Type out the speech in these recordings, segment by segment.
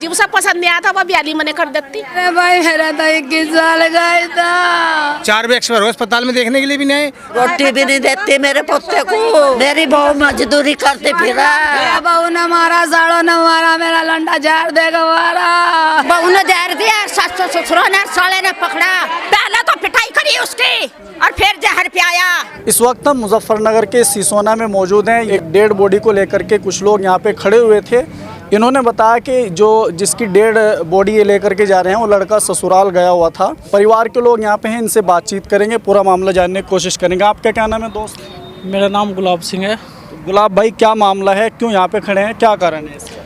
जी उसे पसंद नहीं आया था, वो ब्याली मैंने कर देती। अरे भाई मेरा तो 21 साल गया था। 4 भी एक्सपायर हो अस्पताल में देखने के लिए भी नहीं आए। रोटी भी नहीं देती मेरे पोते को। मेरी बहू मजदूरी करते फिरा। बहू ने मारा, साड़ो ने मारा, मेरा लंडा जहर देगा मारा। बहू ने जहर दिया, सास ससुरों ने साले ने पकड़ा। पहले तो पिटाई करी उसकी और फिर जहर पियाया। इस वक्त हम मुजफ्फरनगर के सिसोना में मौजूद हैं। एक डेड बॉडी को लेकर के कुछ लोग यहाँ पे खड़े हुए थे। इन्होंने बताया कि जिसकी डेड बॉडी ये लेकर के जा रहे हैं वो लड़का ससुराल गया हुआ था। परिवार के लोग यहाँ पे हैं, इनसे बातचीत करेंगे, पूरा मामला जानने की कोशिश करेंगे। आपका क्या नाम है दोस्त? मेरा नाम गुलाब सिंह है। गुलाब भाई, क्या मामला है, क्यों यहाँ पे खड़े हैं, क्या कारण है इसका?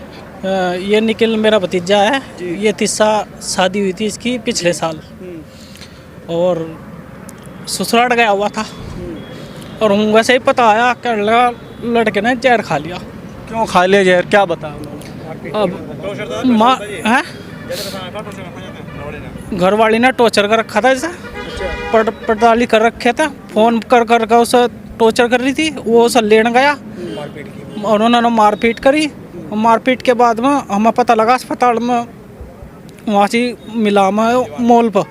ये निखिल मेरा भतीजा है। ये 30 शादी हुई थी इसकी पिछले साल और ससुराल गया हुआ था और हम वैसे ही पता आया कि लड़के ने जहर खा लिया। क्यों खा लिया जहर, क्या बताया? अब माँ है घर वाली ने टॉर्चर कर रखा था, जैसे पड़ताली कर रखे थे, फोन कर उसे टॉर्चर कर रही थी। वो उसे लेने गया और उन्होंने मारपीट करी। मारपीट के बाद में हमें पता लगा अस्पताल में वहाँ से मिला में मॉल पर।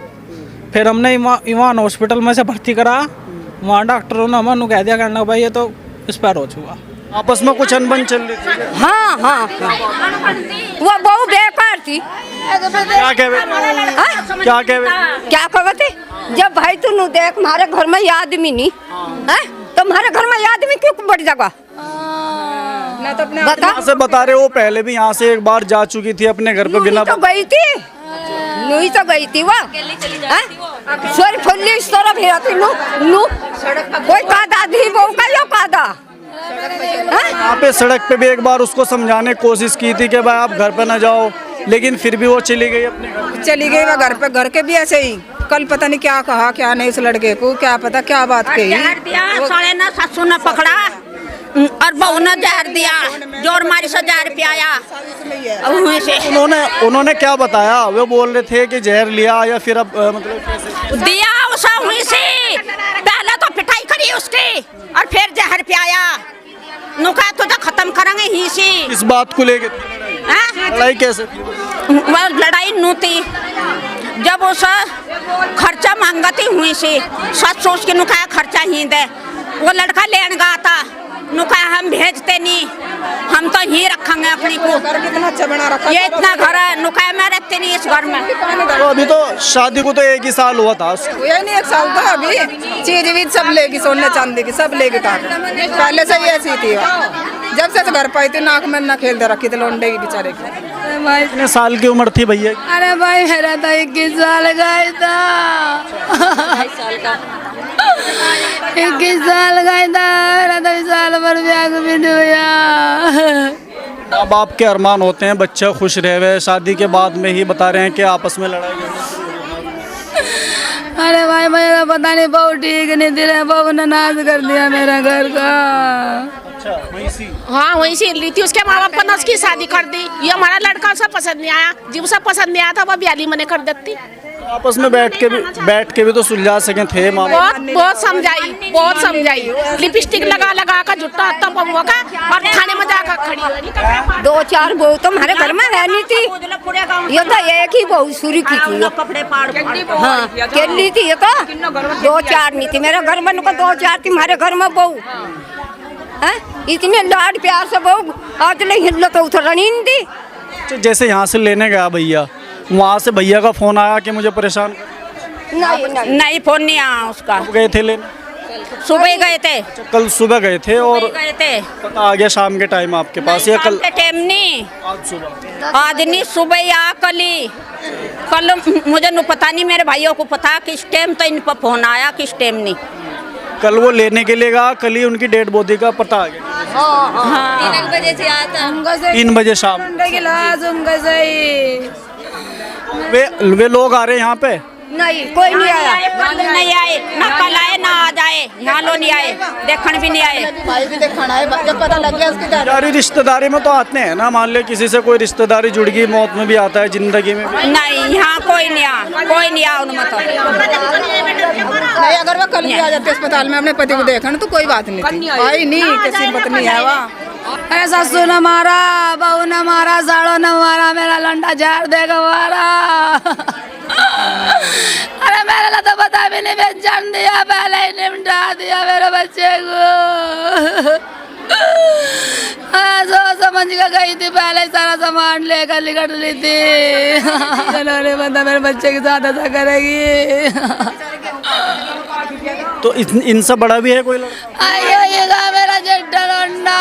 फिर हमने इवान हॉस्पिटल में से भर्ती करा। वहाँ डॉक्टरों ने हमें कह दिया करना भाई ये तो एक्सपायर हो चुका। आपस में कुछ अनबन चल रही थी? हाँ हाँ वो बहु बेकार थी। क्या कहवे? क्या कहवे? क्या कहते? जब भाई तू देख हमारे घर में ये आदमी नहीं है तो हमारे घर में ये आदमी क्यों बढ़ जाएगा? बता से बता रहे हो पहले भी यहाँ से एक बार जा चुकी थी अपने घर पे बिना तो गई थी। नहीं तो गई थी वो सॉरी फुल्ली इस तरफ ही आती नु कोई कादा दी बहू का यो कादा। यहाँ पे सड़क पे भी एक बार उसको समझाने की कोशिश की थी कि भाई आप घर पे ना जाओ, लेकिन फिर भी वो चली गई अपने घर। चली गई वो घर पे, घर के भी ऐसे ही। कल पता नहीं क्या कहा क्या नहीं उस लड़के को, क्या पता क्या बात कही। जहर दिया, साले ने ससुर ने पकड़ा और बहू ने जहर दिया, जोर मारी से जहर पियाया। उन्होंने क्या बताया? वो बोल रहे थे कि जहर लिया या फिर अब मतलब कैसे दिया उसे हुई से। पहले तो पिटाई करी उसकी और फिर जहर पियाया। नुका तुझे खत्म करेंगे ही से। इस बात को लेके लड़ाई कैसे थी? वह लड़ाई नू थी जब उसे खर्चा मांगती हुई से। सच सोच के नुकाया खर्चा ही दे। वो लड़का लेने गया था, नुकाया हम भेजते नहीं, हम तो ही रखेंगे अपनी को। कितना अच्छा बना रखा। ये इतना घर है, नुकाया मैं रहते नहीं इस घर में। तो अभी तो शादी को तो 1 ही साल हुआ था। ये नहीं 1 साल तो अभी चीज भी सब लेगी, सोने चांदी की सब लेगी। पहले से ही ऐसी थी, जब से घर पाई थी नाक में ना खेल दे रखी थी लोंडे की बेचारे की। कितने साल की उम्र थी भैया? अरे भाई मेरा तो 21 साल गया था। 21 साल गया था, मेरा तो साल भर ब्याह भी नहीं हुआ। अब आपके अरमान होते हैं बच्चा खुश रहे, शादी के बाद में ही बता रहे हैं कि आपस में लड़ाई हुई। अरे भाई मेरा पता नहीं, बहू ठीक नहीं थी, बहू ने नाश कर दिया मेरा घर का। हाँ वहीं से ली थी, उसके माँ बाप ने उसकी शादी कर दी। ये हमारा लड़का उसे पसंद नहीं आया, जी उसे पसंद नहीं आया था, वो ब्याली मैंने कर देती। आपस में बैठ के भी तो सुलझा सके थे। बहुत समझाई, लिपस्टिक लगा कर जुट्टा हत्ता पमुआ का और थाने में जाकर खड़ी हुई। 2-4 बहू तो हमारे घर में रहनी थी। ये तो एक ही बहू सूरी की थी। हाँ केली थी, ये तो 2-4 नहीं थी मेरे घर में। 2-4 थी हमारे घर में बहू। इतने लाड प्यार से बहू आज ले हिल तो उतर नहीं थी। जैसे यहाँ से लेने गया भैया, वहाँ से भैया का फोन आया कि मुझे परेशान नहीं फोन नहीं आया उसका। गए थे लेने? सुबह गए थे। कल सुबह गए थे और गए थे। पता आ गया शाम के टाइम आपके पास या कल? टाइम नहीं, आज सुबह। आज नहीं सुबह या कल मुझे न पता नहीं, मेरे भाइयों को पता किस टाइम तो इन पर फोन आया, किस टाइम नहीं। कल वो लेने के लिए गया, कल ही उनकी डेड बॉडी का पता आ गया। हाँ 3 बजे से आता, 3 बजे शाम। वे लोग आ रहे हैं यहाँ पे? नहीं कोई नहीं आया, नहीं आए, ना कल आए ना आज आए, यहाँ लो नहीं आए, देखने भी नहीं आए। भाई भी देखना है, जब पता लग गया उसकी यारी रिश्तेदारी में तो आते हैं ना, मान ले किसी से कोई रिश्तेदारी जुड़ गई, मौत में भी आता है, जिंदगी में भी। नहीं यहाँ कोई नहीं आ उनमें तो नहीं। अगर वो कल भी आ जाते अस्पताल में अपने पति को देखा तो कोई बात नहीं थी। आई नहीं किसी पत्नी है वहाँ। ससुर न मारा, बहू न मारा, साड़ो न मारा, मेरा लंडा झाड़ देगा मारा। अरे मेरे लिए तो पता भी नहीं, बेचैन दिया, पहले ही निपटा दिया मेरे बच्चे को। सोच समझ के गई थी, पहले ही सारा सामान लेकर निकल ली थी। इन्होंने बता मेरे बच्चे के साथ ऐसा करेगी। तो इनसे बड़ा भी है कोई लड़का? आइएगा मेरा जेठा लौंडा,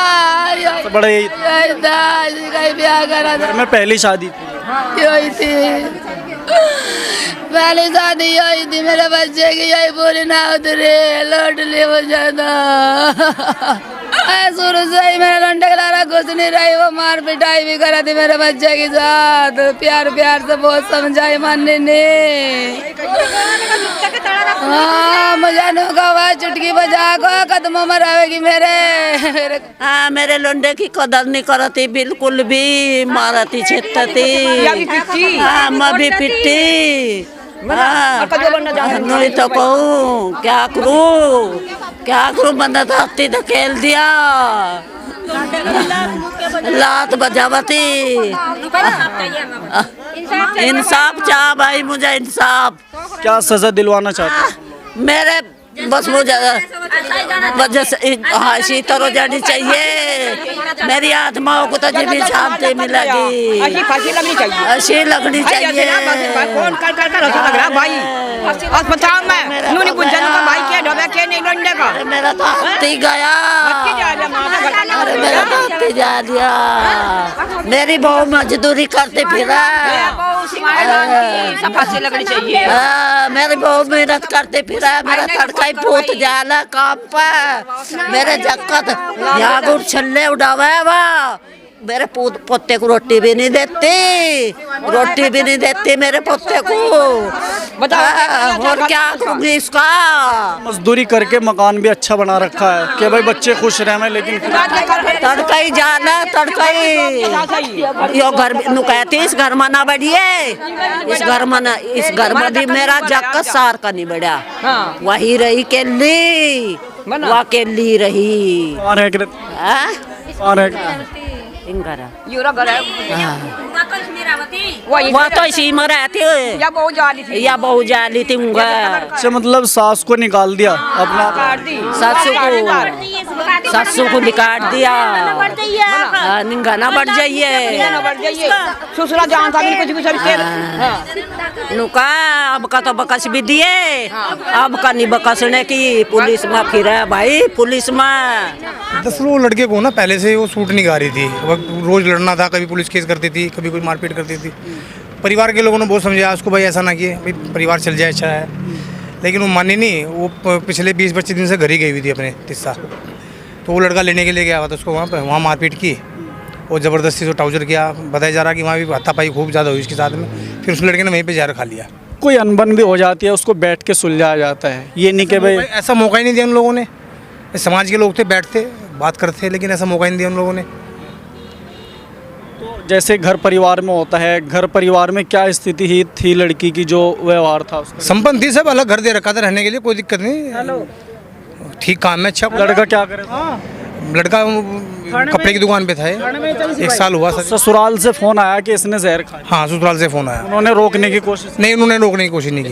सबसे बड़ा यही कहीं ब्याह करा था। मैं पहली शादी थी। यही थी पहली शादी, यही थी मेरे बच्चे की, यही पूरी ना उतरी, लौट ली वो ज्यादा। शुरू से ही मेरे लौंडे के लारा कुछ नहीं रही, वो मार पिटाई भी करा थी मेरे बच्चे के साथ, प्यार प्यार से बहुत समझाई, मानने ने। हाँ मुझे नुका चुटकी बजा को कदमों में रहेगी मेरे। हाँ मेरे लौंडे की कदर नहीं करती बिल्कुल भी, मारती छेतती। हाँ मैं भी पिट्टी। नहीं तो कहूँ क्या करूँ, बंदा धरती धकेल दिया, लात बजावती। इंसाफ चाह भाई, मुझे इंसाफ। क्या सजा दिलवाना चाहते? मेरे बस मुझे वजह से हंसी तो जानी चाहिए, मेरी आत्माओं को तो जीवी शांति मिलेगी, हंसी लगनी चाहिए। मेरा तो हत्ती गया, अरे मेरा तो हत्ती जा दिया। मेरी बहू मजदूरी करते फिरा, मेरी बहू मेहनत करते फिरा, मेरा तड़का ही पूत जाला काम पर, मेरे जक्कत यहाँ गुड़ छल्ले उड़ावे वा, मेरे पोते को रोटी भी नहीं देती, मेरे पोते को। और क्या करूँगी इसका? मजदूरी करके मकान भी अच्छा बना रखा है कि भाई बच्चे खुश रहे, लेकिन तड़का ही जाना, तड़का ही यो घर नु कहती, इस घर में ना बढ़िए, इस घर में भी मेरा जक्कत सार का नहीं बढ़ा, वही रही केली, वह केली रही। कौन है? वह तो इसी में रहती है, या बहू जाली थी। अच्छा, मतलब सास को निकाल दिया अपना, सासू को निकाल दिया, निगाना बढ़ जाइए, ससुरा जानता भी कुछ नुका अब का तो बकस भी दिए, अब का नहीं बकसने की, पुलिस में फिर है भाई, पुलिस में। दरअसल वो लड़के को ना पहले से वो सूट नहीं गा रही थी, रोज लड़ना था, कभी पुलिस केस करती थी, कभी कोई मारपीट करती थी। परिवार के लोगों ने बहुत समझाया उसको, भाई ऐसा ना किए, भाई परिवार चल जाए, अच्छा है, लेकिन वो मानी नहीं। वो पिछले 20-25 दिन से घर ही गई हुई थी अपने तिस्सा, तो वो लड़का लेने के लिए गया हुआ था उसको वहाँ पर, वहाँ मारपीट की और ज़बरदस्ती से टाउजर किया। बताया जा रहा कि वहाँ भी हाथापाई खूब ज़्यादा हुई उसके साथ में, फिर उस लड़के ने वहीं पर जहर खा लिया। कोई अनबन भी हो जाती है, उसको बैठ के सुलझाया जाता है, ये नहीं कि भाई ऐसा मौका ही नहीं दिया उन लोगों ने। समाज के लोग थे, बैठते बात करते, लेकिन ऐसा मौका ही नहीं दिया उन लोगों ने। तो जैसे घर परिवार में होता है, घर परिवार में क्या स्थिति ही थी लड़की की, जो व्यवहार था उसका? संपन्न थी, सब अलग घर दे रखा था रहने के लिए, कोई दिक्कत नहीं, ठीक काम है, अच्छा। लड़का क्या करे? लड़का कपड़े की दुकान पे था, 1 साल हुआ। ससुराल से फोन आया कि इसने जहर खाया? हाँ, ससुराल से फोन आया। उन्होंने रोकने की कोशिश नहीं, उन्होंने रोकने की कोशिश नहीं की।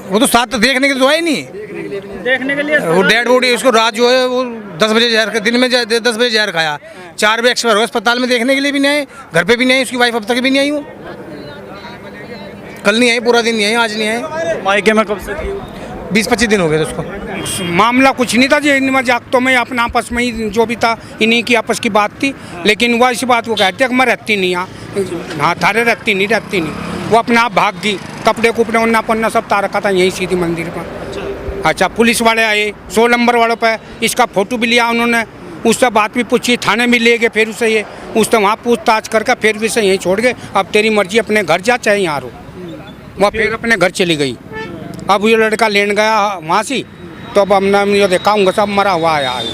वो तो साथ देखने के लिए तो आए नहीं, देखने के लिए। वो डेड बॉडी उसको रात जो है वो 10 बजे जहर, दिन में 10 बजे जहर खाया, 4 बजे एक्सपायर हुआ, अस्पताल में देखने के लिए भी नहीं आए, घर पे भी नहीं आई, उसकी वाइफ अब तक भी नहीं आई। वो कल नहीं आई, पूरा दिन नहीं आई, आज नहीं आई। मायके में कब से थी? 20-25 दिन हो गए थे उसको। मामला कुछ नहीं था जी, इन मजाक में अपना आपस में ही जो भी था, इन्हीं की आपस की बात थी, लेकिन वह इसी बात को कहते कि मैं रहती नहीं यहाँ, हाँ थारे रहती नहीं, वो अपना आप भाग गई, कपड़े कुपड़े उन्ना पन्ना सब तार रखा था यहीं सीधी मंदिर पर। अच्छा, पुलिस वाले आए 100 नंबर वालों पर, इसका फोटो भी लिया उन्होंने, उससे बात भी पूछी, थाने में ले गए, फिर उसे ये उससे वहाँ पूछताछ करके फिर भी से यहीं छोड़ गए, अब तेरी मर्जी, अपने घर जा चाहे यहाँ रो। वह फिर अपने घर चली गई। अब ये लड़का लेने गया वहाँ से, तो अब हमने देखा सब मरा हुआ आया है।